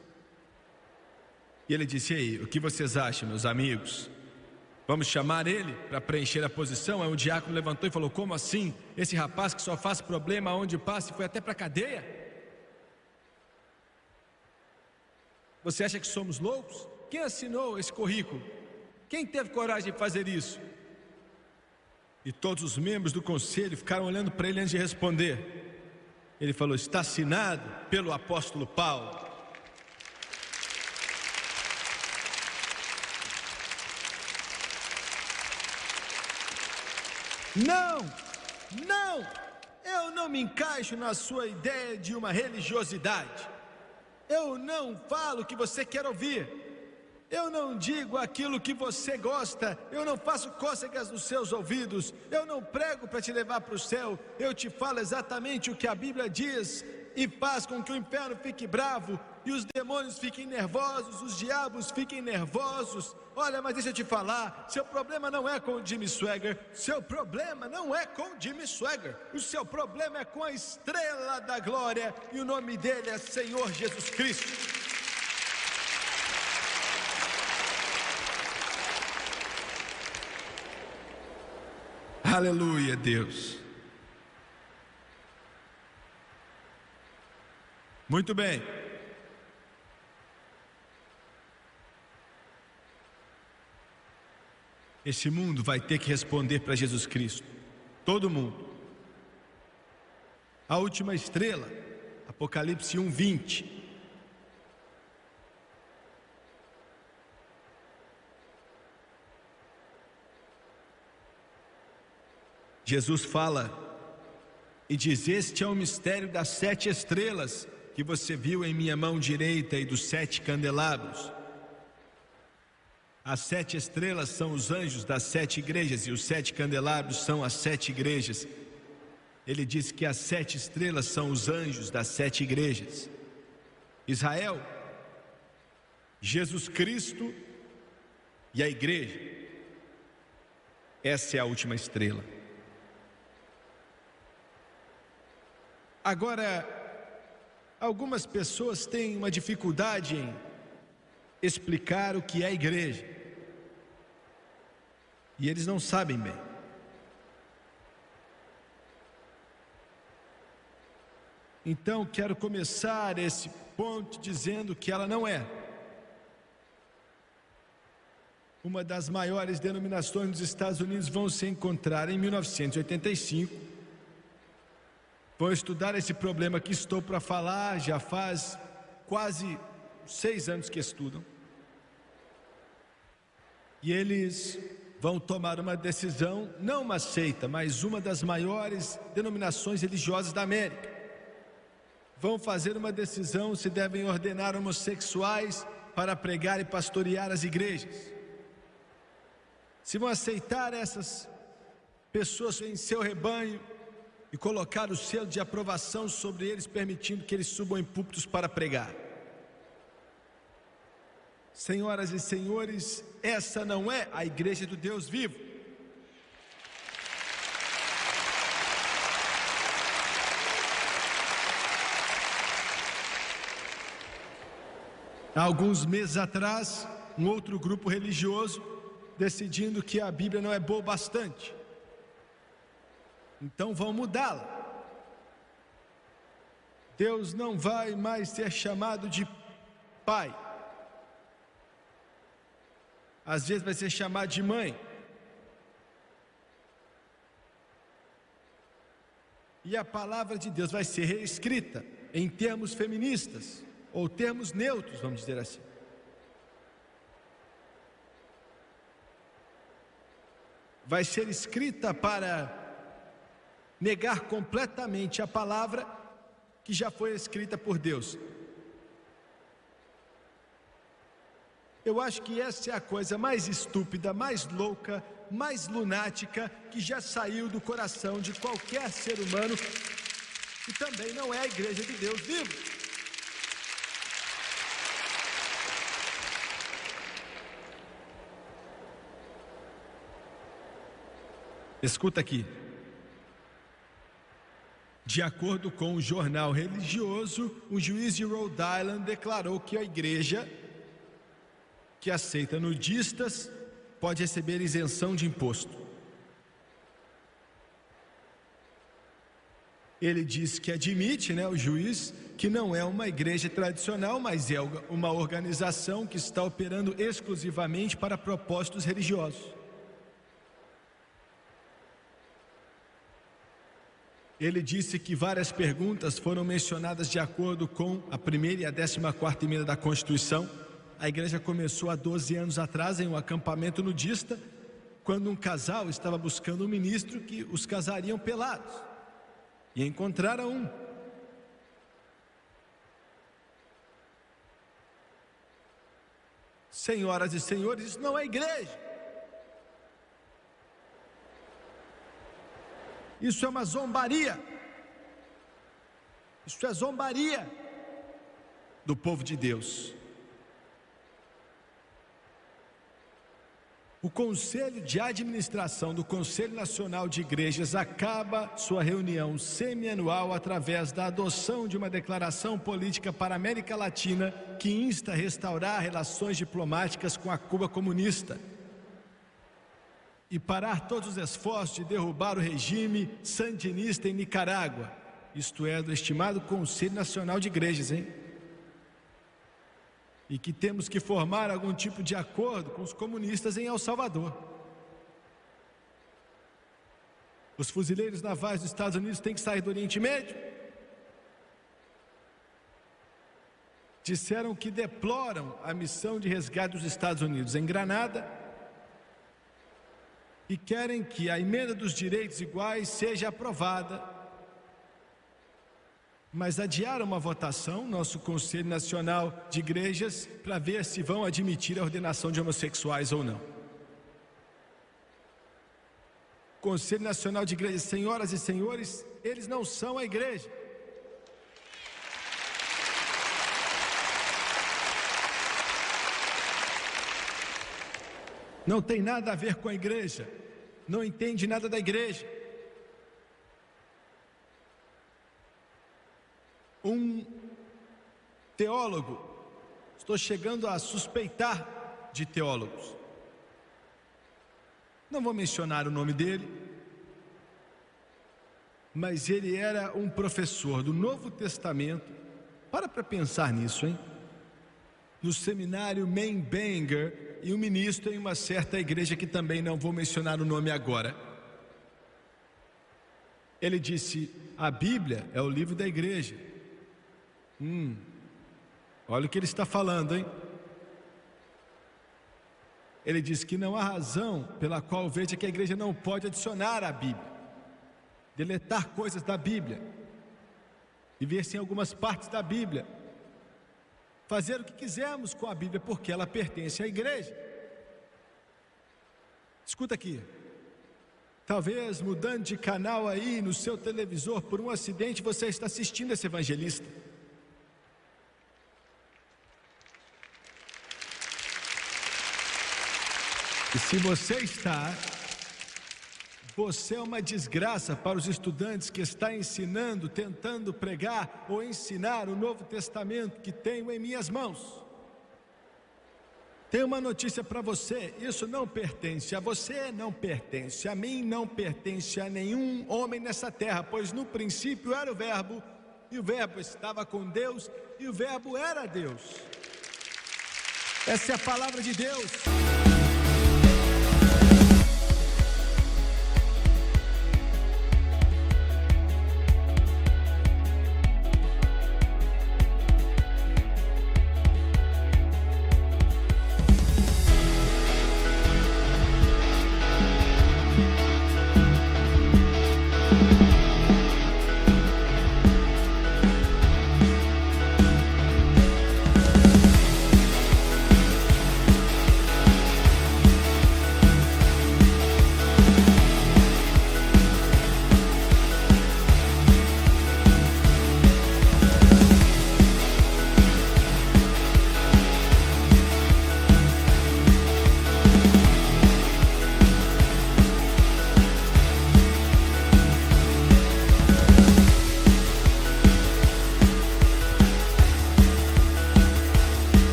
E ele disse: ei, o que vocês acham, meus amigos? Vamos chamar ele para preencher a posição? Aí o diácono levantou e falou: como assim? Esse rapaz que só faz problema aonde passa e foi até para a cadeia? Você acha que somos loucos? Quem assinou esse currículo? Quem teve coragem de fazer isso? E todos os membros do conselho ficaram olhando para ele antes de responder. Ele falou: está assinado pelo apóstolo Paulo. Não, eu não me encaixo na sua ideia de uma religiosidade. Eu não falo o que você quer ouvir. Eu não digo aquilo que você gosta. Eu não faço cócegas nos seus ouvidos. Eu não prego para te levar para o céu. Eu te falo exatamente o que a Bíblia diz e faz com que o inferno fique bravo e os demônios fiquem nervosos, os diabos fiquem nervosos. Olha, mas deixa eu te falar, seu problema não é com o Jimmy Swaggart, seu problema não é com o Jimmy Swaggart, o seu problema é com a estrela da glória, e o nome dele é Senhor Jesus Cristo. Aleluia, Deus. Muito bem. Esse mundo vai ter que responder para Jesus Cristo. Todo mundo. A última estrela, Apocalipse 1:20. Jesus fala e diz: este é o mistério das 7 estrelas que você viu em minha mão direita e dos 7 candelabros. As 7 estrelas são os anjos das 7 igrejas e os 7 candelabros são as 7 igrejas. Ele diz que as 7 estrelas são os anjos das 7 igrejas. Israel, Jesus Cristo e a igreja. Essa é a última estrela. Agora, algumas pessoas têm uma dificuldade em explicar o que é a igreja. E eles não sabem bem. Então, quero começar esse ponto dizendo que ela não é uma das maiores denominações dos Estados Unidos. Vão se encontrar em 1985. Vão estudar esse problema que estou para falar. Já faz quase 6 anos que estudam. E eles vão tomar uma decisão, não uma seita, mas uma das maiores denominações religiosas da América. Vão fazer uma decisão se devem ordenar homossexuais para pregar e pastorear as igrejas. Se vão aceitar essas pessoas em seu rebanho e colocar o selo de aprovação sobre eles, permitindo que eles subam em púlpitos para pregar. Senhoras e senhores, essa não é a igreja do Deus vivo. Há alguns meses atrás, um outro grupo religioso decidindo que a Bíblia não é boa o bastante. Então vão mudá-la. Deus não vai mais ser chamado de pai. Às vezes vai ser chamado de mãe. E a palavra de Deus vai ser reescrita em termos feministas, ou termos neutros, vamos dizer assim. Vai ser escrita para negar completamente a palavra que já foi escrita por Deus. Eu acho que essa é a coisa mais estúpida, mais louca, mais lunática que já saiu do coração de qualquer ser humano, e também não é a igreja de Deus vivo. Escuta aqui. De acordo com um jornal religioso, um juiz de Rhode Island declarou que a igreja que aceita nudistas pode receber isenção de imposto. Ele diz que admite, o juiz, que não é uma igreja tradicional, mas é uma organização que está operando exclusivamente para propósitos religiosos. Ele disse que várias perguntas foram mencionadas de acordo com a primeira e a 14ª emenda da Constituição. A igreja começou há 12 anos atrás em um acampamento nudista, quando um casal estava buscando um ministro que os casariam pelados, e encontraram um. Senhoras e senhores, isso não é igreja. Isso é uma zombaria. Isso é zombaria do povo de Deus. O Conselho de Administração do Conselho Nacional de Igrejas acaba sua reunião semianual através da adoção de uma declaração política para a América Latina que insta a restaurar relações diplomáticas com a Cuba comunista e parar todos os esforços de derrubar o regime sandinista em Nicarágua, isto é, do estimado Conselho Nacional de Igrejas, e que temos que formar algum tipo de acordo com os comunistas em El Salvador. Os fuzileiros navais dos Estados Unidos têm que sair do Oriente Médio. Disseram que deploram a missão de resgate dos Estados Unidos em Granada e querem que a emenda dos direitos iguais seja aprovada, mas adiaram uma votação, nosso Conselho Nacional de Igrejas, para ver se vão admitir a ordenação de homossexuais ou não. Conselho Nacional de Igrejas, senhoras e senhores, eles não são a igreja. Não tem nada a ver com a igreja, não entende nada da igreja. Um teólogo, estou chegando a suspeitar de teólogos, não vou mencionar o nome dele, mas ele era um professor do Novo Testamento. Para pensar nisso, no seminário Mainbanger, e um ministro em uma certa igreja que também não vou mencionar o nome agora. Ele disse: a Bíblia é o livro da igreja. Olha o que ele está falando, Ele diz que não há razão pela qual veja que a igreja não pode adicionar à Bíblia, deletar coisas da Bíblia, e ver se em algumas partes da Bíblia fazer o que quisermos com a Bíblia, porque ela pertence à igreja. Escuta aqui, talvez mudando de canal aí no seu televisor por um acidente, você está assistindo esse evangelista. E se você está, você é uma desgraça para os estudantes que está ensinando, tentando pregar ou ensinar o Novo Testamento que tenho em minhas mãos. Tenho uma notícia para você: isso não pertence a você, não pertence a mim, não pertence a nenhum homem nessa terra, pois no princípio era o Verbo, e o Verbo estava com Deus, e o Verbo era Deus. Essa é a palavra de Deus.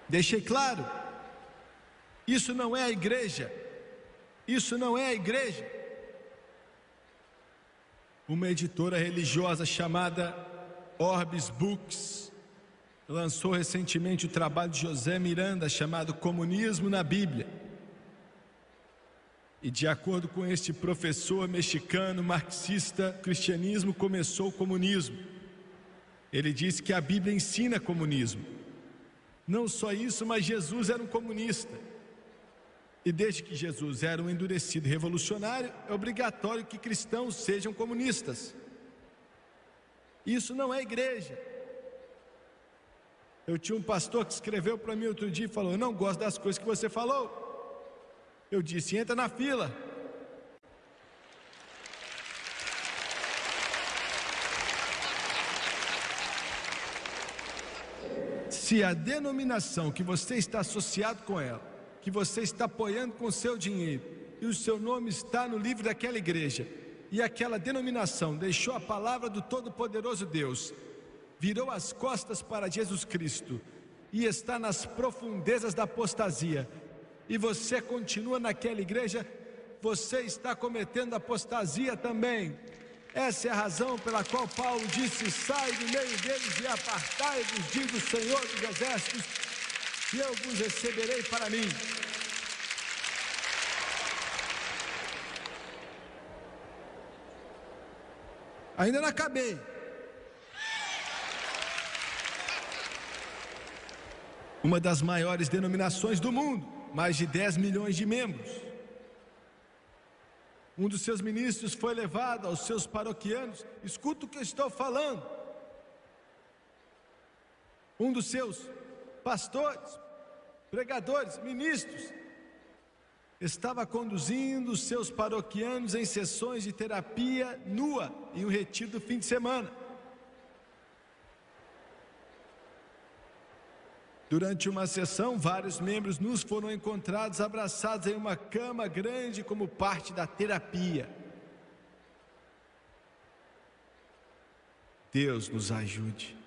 Deixei claro, isso não é a igreja, isso não é a igreja. uma editora religiosa chamada Orbis Books lançou recentemente o trabalho de José Miranda chamado Comunismo na Bíblia. E de acordo com este professor mexicano marxista, o cristianismo começou o comunismo. Ele disse que a Bíblia ensina comunismo. Não só isso, mas Jesus era um comunista. E desde que Jesus era um endurecido revolucionário, é obrigatório que cristãos sejam comunistas. Isso não é igreja. Eu tinha um pastor que escreveu para mim outro dia e falou: eu não gosto das coisas que você falou. Eu disse: entra na fila. Se a denominação que você está associado com ela, que você está apoiando com o seu dinheiro, e o seu nome está no livro daquela igreja, e aquela denominação deixou a palavra do Todo-Poderoso Deus, virou as costas para Jesus Cristo, e está nas profundezas da apostasia, e você continua naquela igreja, você está cometendo apostasia também. Essa é a razão pela qual Paulo disse: sai do meio deles e apartai-vos, diz o Senhor dos Exércitos, e eu vos receberei para mim. Ainda não acabei. Uma das maiores denominações do mundo, mais de 10 milhões de membros. Um dos seus ministros foi levado aos seus paroquianos. Escuta o que eu estou falando. Um dos seus pastores, pregadores, ministros, estava conduzindo os seus paroquianos em sessões de terapia nua em um retiro do fim de semana. Durante uma sessão, vários membros nus foram encontrados abraçados em uma cama grande como parte da terapia. Deus nos ajude.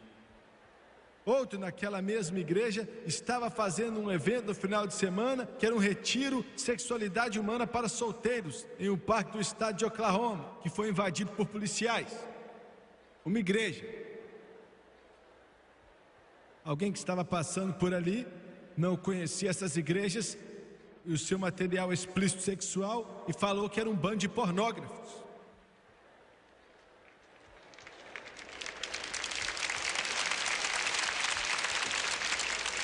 Outro naquela mesma igreja estava fazendo um evento no final de semana, que era um retiro de sexualidade humana para solteiros, em um parque do estado de Oklahoma, que foi invadido por policiais. Uma igreja. Alguém que estava passando por ali, não conhecia essas igrejas e o seu material explícito sexual, e falou que era um bando de pornógrafos.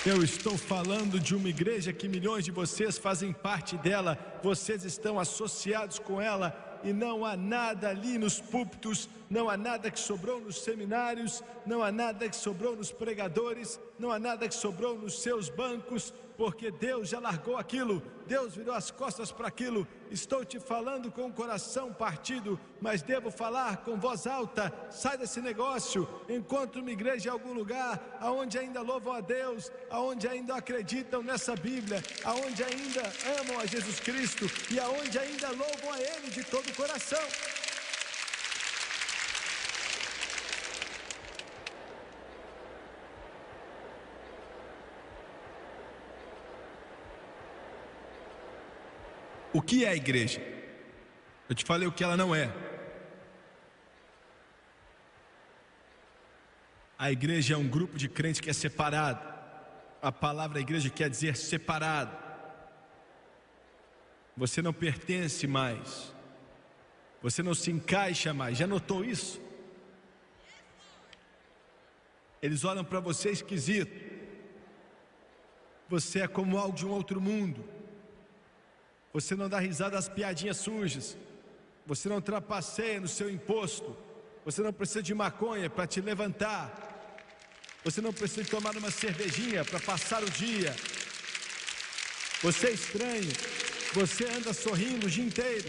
Eu estou falando de uma igreja que milhões de vocês fazem parte dela, vocês estão associados com ela, e não há nada ali nos púlpitos, não há nada que sobrou nos seminários, não há nada que sobrou nos pregadores, não há nada que sobrou nos seus bancos, porque Deus já largou aquilo, Deus virou as costas para aquilo. Estou te falando com o coração partido, mas devo falar com voz alta: sai desse negócio, encontre uma igreja em algum lugar, aonde ainda louvam a Deus, aonde ainda acreditam nessa Bíblia, aonde ainda amam a Jesus Cristo e aonde ainda louvam a Ele de todo o coração. O que é a igreja? Eu te falei o que ela não é. A igreja é um grupo de crentes que é separado. A palavra igreja quer dizer separado. Você não pertence mais. Você não se encaixa mais. Já notou isso? Eles olham para você esquisito. Você é como algo de um outro mundo. Você não dá risada às piadinhas sujas. Você não trapaceia no seu imposto. Você não precisa de maconha para te levantar. Você não precisa de tomar uma cervejinha para passar o dia. Você é estranho. Você anda sorrindo o dia inteiro.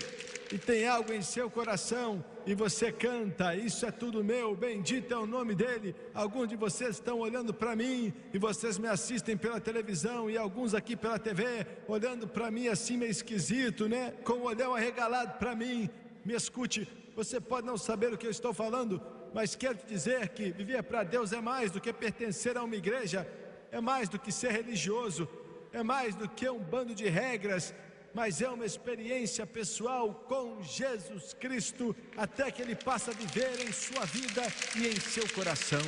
E tem algo em seu coração. E você canta: isso é tudo meu, bendito é o nome dele. Alguns de vocês estão olhando para mim, e vocês me assistem pela televisão, e alguns aqui pela TV, olhando para mim assim meio esquisito, né? Com o olhão arregalado para mim. Me escute, você pode não saber o que eu estou falando, mas quero te dizer que viver para Deus é mais do que pertencer a uma igreja, é mais do que ser religioso, é mais do que um bando de regras, mas é uma experiência pessoal com Jesus Cristo, até que Ele passa a viver em sua vida e em seu coração.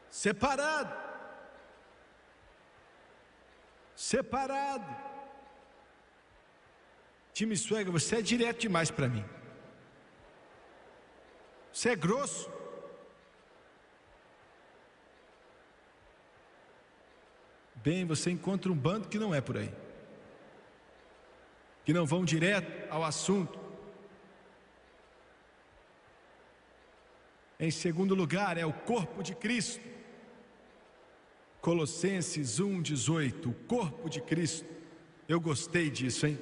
Separado. Time Suega, você é direto demais para mim. Você é grosso. Bem, você encontra um bando que não é por aí, que não vão direto ao assunto. Em segundo lugar, é o corpo de Cristo. Colossenses 1:18, o corpo de Cristo. Eu gostei disso, hein?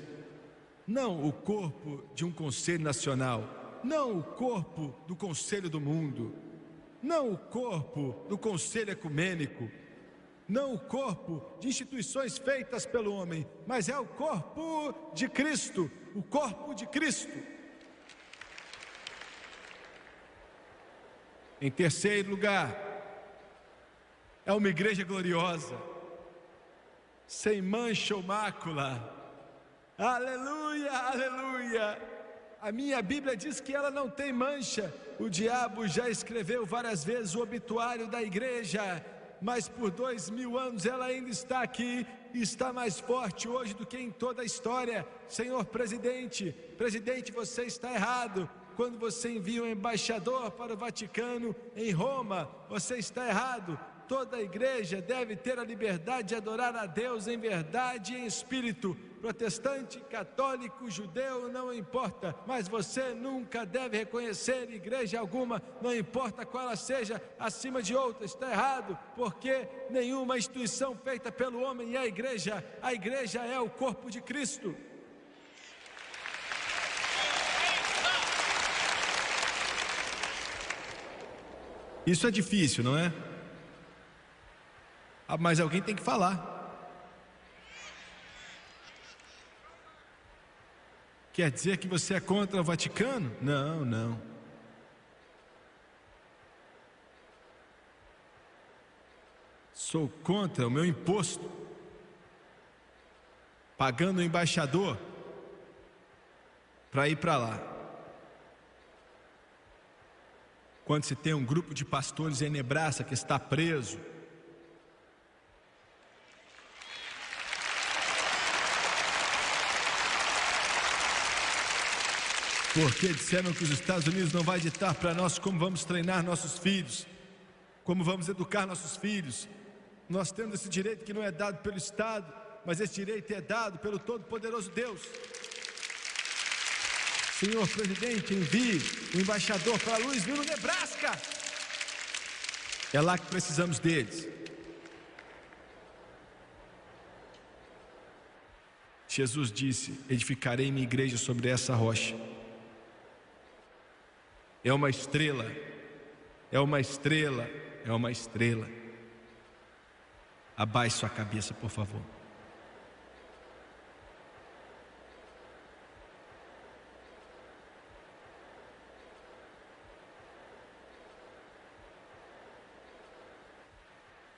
Não o corpo de um conselho nacional, não o corpo do conselho do mundo, não o corpo do conselho ecumênico, não o corpo de instituições feitas pelo homem, mas é o corpo de Cristo, o corpo de Cristo. Em terceiro lugar, é uma igreja gloriosa, sem mancha ou mácula. Aleluia, aleluia. A minha Bíblia diz que ela não tem mancha. O diabo já escreveu várias vezes o obituário da igreja, mas por 2000 anos ela ainda está aqui e está mais forte hoje do que em toda a história. Senhor presidente, você está errado. Quando você envia um embaixador para o Vaticano em Roma, você está errado. Toda a igreja deve ter a liberdade de adorar a Deus em verdade e em espírito. Protestante, católico, judeu, não importa, mas você nunca deve reconhecer igreja alguma, não importa qual ela seja, acima de outra. Está errado, porque nenhuma instituição feita pelo homem é a igreja é o corpo de Cristo. Isso é difícil, não é? Mas alguém tem que falar. Quer dizer que você é contra o Vaticano? Não, não. Sou contra o meu imposto, pagando o embaixador para ir para lá. Quando se tem um grupo de pastores em Nebraska que está preso, porque disseram que os Estados Unidos não vai ditar para nós como vamos treinar nossos filhos, como vamos educar nossos filhos. Nós temos esse direito que não é dado pelo Estado, mas esse direito é dado pelo Todo-Poderoso Deus. Senhor presidente, envie o embaixador para Louisville, no Nebraska. É lá que precisamos deles. Jesus disse: edificarei minha igreja sobre essa rocha. É uma estrela, é uma estrela, é uma estrela. Abaixe sua cabeça, por favor.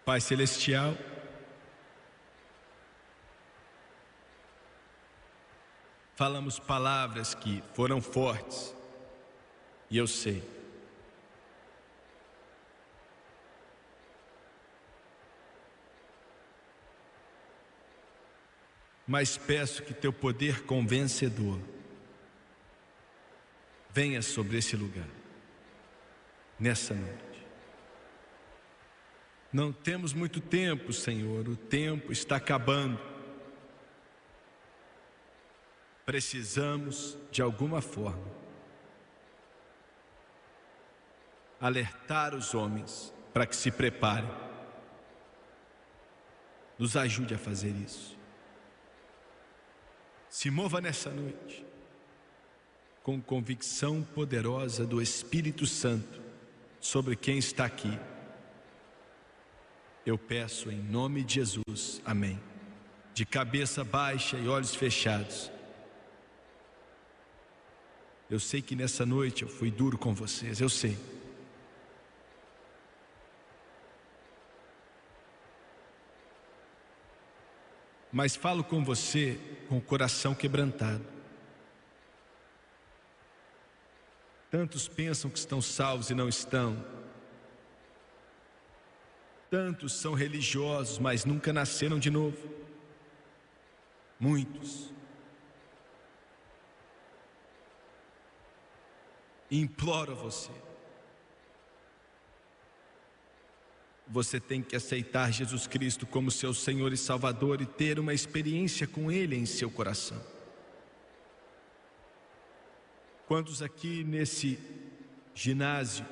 Pai Celestial, falamos palavras que foram fortes, e eu sei. Mas peço que teu poder convencedor venha sobre esse lugar, nessa noite. Não temos muito tempo, Senhor, o tempo está acabando. Precisamos, de alguma forma, alertar os homens para que se preparem. Nos ajude a fazer isso. Se mova nessa noite com convicção poderosa do Espírito Santo sobre quem está aqui. Eu peço em nome de Jesus, amém. De cabeça baixa e olhos fechados. Eu sei que nessa noite eu fui duro com vocês, eu sei. mas falo com você com o coração quebrantado. Tantos pensam que estão salvos e não estão. Tantos são religiosos, mas nunca nasceram de novo. Muitos. Imploro a você. Você tem que aceitar Jesus Cristo como seu Senhor e Salvador e ter uma experiência com Ele em seu coração. Quantos aqui nesse ginásio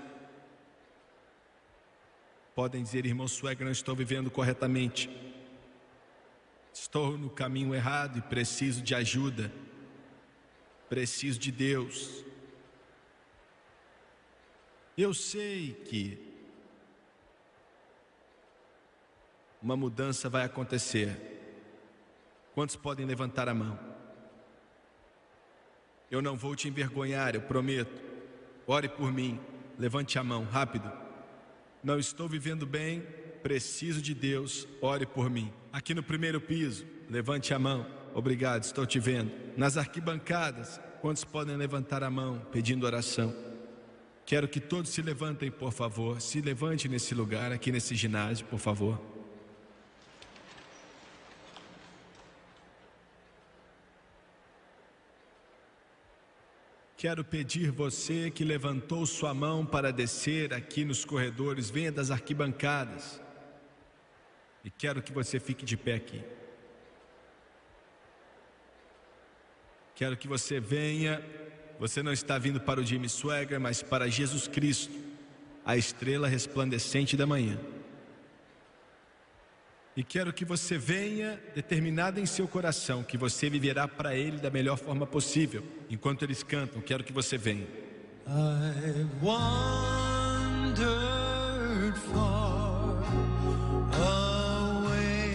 podem dizer: irmão Swagger, não estou vivendo corretamente, estou no caminho errado e preciso de ajuda, preciso de Deus. Eu sei que uma mudança vai acontecer. Quantos podem levantar a mão? Eu não vou te envergonhar, eu prometo. Ore por mim, levante a mão, rápido. Não estou vivendo bem, preciso de Deus, ore por mim. Aqui no primeiro piso, levante a mão. Obrigado, estou te vendo. Nas arquibancadas, quantos podem levantar a mão pedindo oração? Quero que todos se levantem, por favor. Se levante nesse lugar, aqui nesse ginásio, por favor. Quero pedir você que levantou sua mão para descer aqui nos corredores, venha das arquibancadas. E quero que você fique de pé aqui. Quero que você venha, você não está vindo para o Jimmy Swagger, mas para Jesus Cristo, a estrela resplandecente da manhã. E quero que você venha determinado em seu coração que você viverá para Ele da melhor forma possível. Enquanto eles cantam, quero que você venha. I wandered far away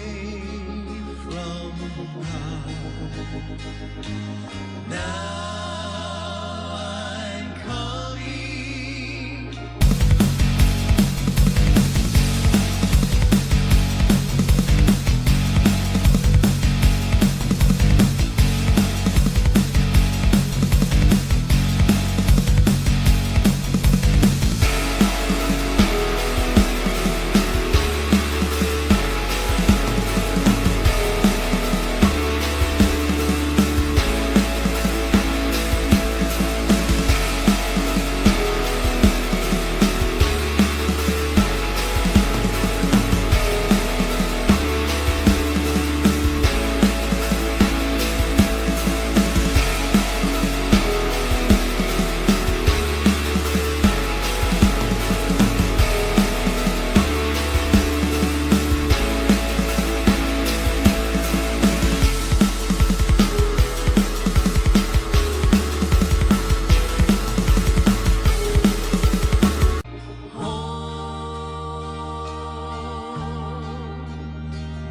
from God. Now I'm coming.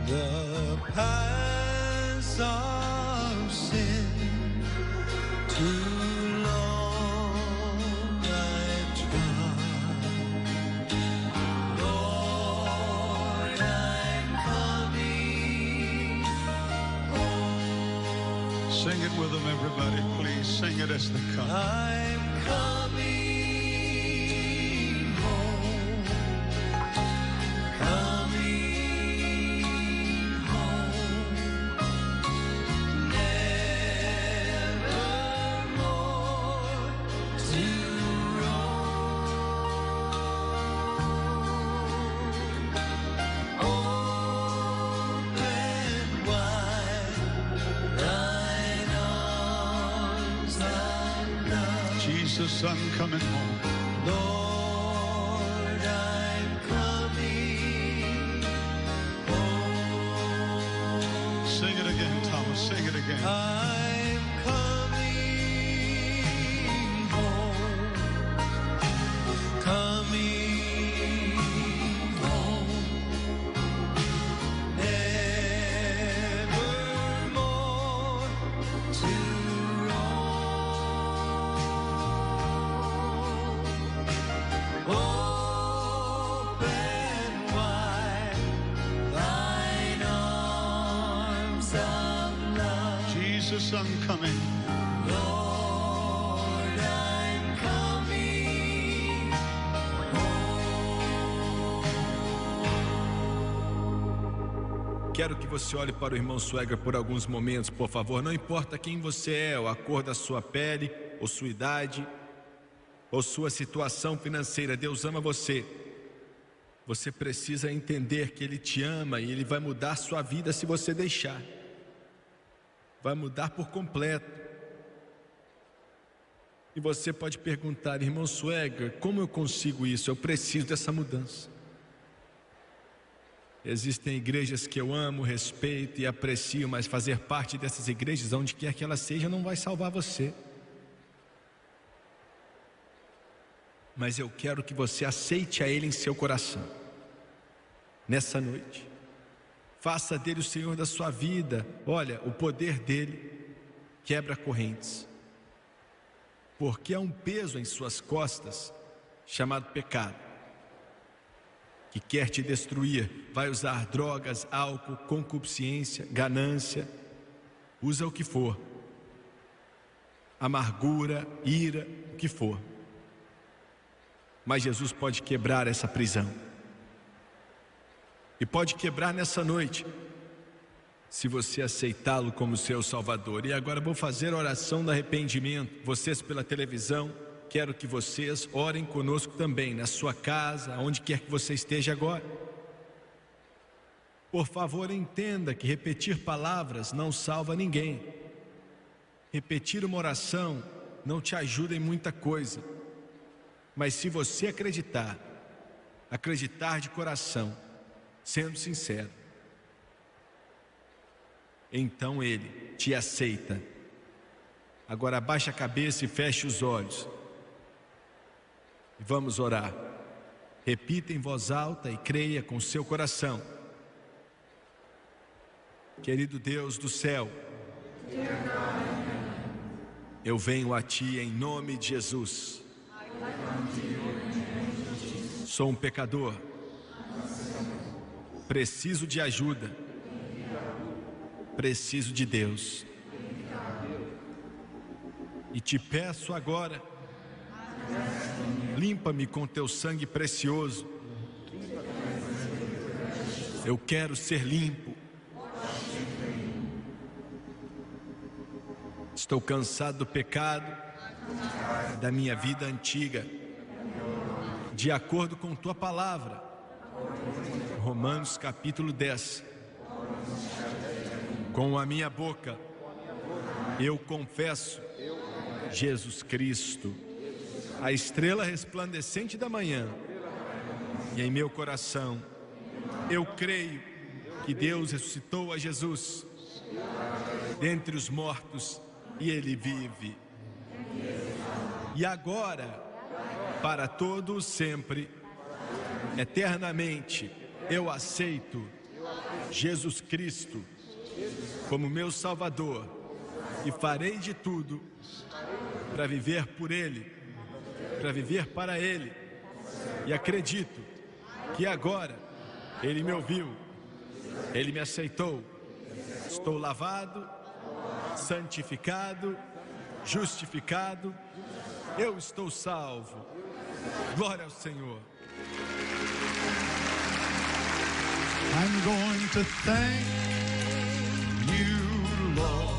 The paths of sin too long I've trod. Lord, I'm coming home. Sing it with them, everybody, please. Sing it as they come. I'm coming home. Coming home. Nevermore to roam. Open wide thine arms of love. Jesus, I'm coming home. Lord, I'm coming home. Sing it again, Thomas. Sing it again. I'm coming home. Coming home. Nevermore to roam. Open wide thine arms Jesus, I'm coming. Lord, I'm coming home. Quero que você olhe para o irmão Swagger por alguns momentos, por favor. Não importa quem você é, ou a cor da sua pele, ou sua idade, ou sua situação financeira. Deus ama você. Você precisa entender que Ele te ama e Ele vai mudar sua vida se você deixar. Vai mudar por completo. E você pode perguntar, irmão Swagger, como eu consigo isso? Eu preciso dessa mudança. Existem igrejas que eu amo, respeito e aprecio, mas fazer parte dessas igrejas, onde quer que elas sejam, não vai salvar você. Mas eu quero que você aceite a Ele em seu coração. Nessa noite, faça dele o Senhor da sua vida. Olha, o poder dele quebra correntes. Porque há um peso em suas costas chamado pecado, que quer te destruir. Vai usar drogas, álcool, concupiscência, ganância, usa o que for, amargura, ira, o que for. Mas Jesus pode quebrar essa prisão. E pode quebrar nessa noite, se você aceitá-lo como seu Salvador. E agora vou fazer a oração do arrependimento. Vocês pela televisão, quero que vocês orem conosco também, na sua casa, onde quer que você esteja agora. Por favor, entenda que repetir palavras não salva ninguém. Repetir uma oração não te ajuda em muita coisa. Mas se você acreditar de coração, sendo sincero, então Ele te aceita. Agora abaixa a cabeça e feche os olhos. E vamos orar. Repita em voz alta e creia com seu coração. Querido Deus do céu, eu venho a Ti em nome de Jesus. Sou um pecador, preciso de ajuda, preciso de Deus. E te peço agora, limpa-me com teu sangue precioso. Eu quero ser limpo. Estou cansado do pecado, da minha vida antiga. De acordo com tua palavra, Romanos capítulo 10. Com a minha boca eu confesso Jesus Cristo, a estrela resplandecente da manhã, e em meu coração eu creio que Deus ressuscitou a Jesus dentre os mortos e Ele vive. E agora, para todo sempre, eternamente, eu aceito Jesus Cristo como meu Salvador e farei de tudo para viver por Ele, para viver para Ele. E acredito que agora Ele me ouviu, Ele me aceitou. Estou lavado, santificado, justificado. Eu estou salvo. Glória ao Senhor. I'm going to thank you, Lord.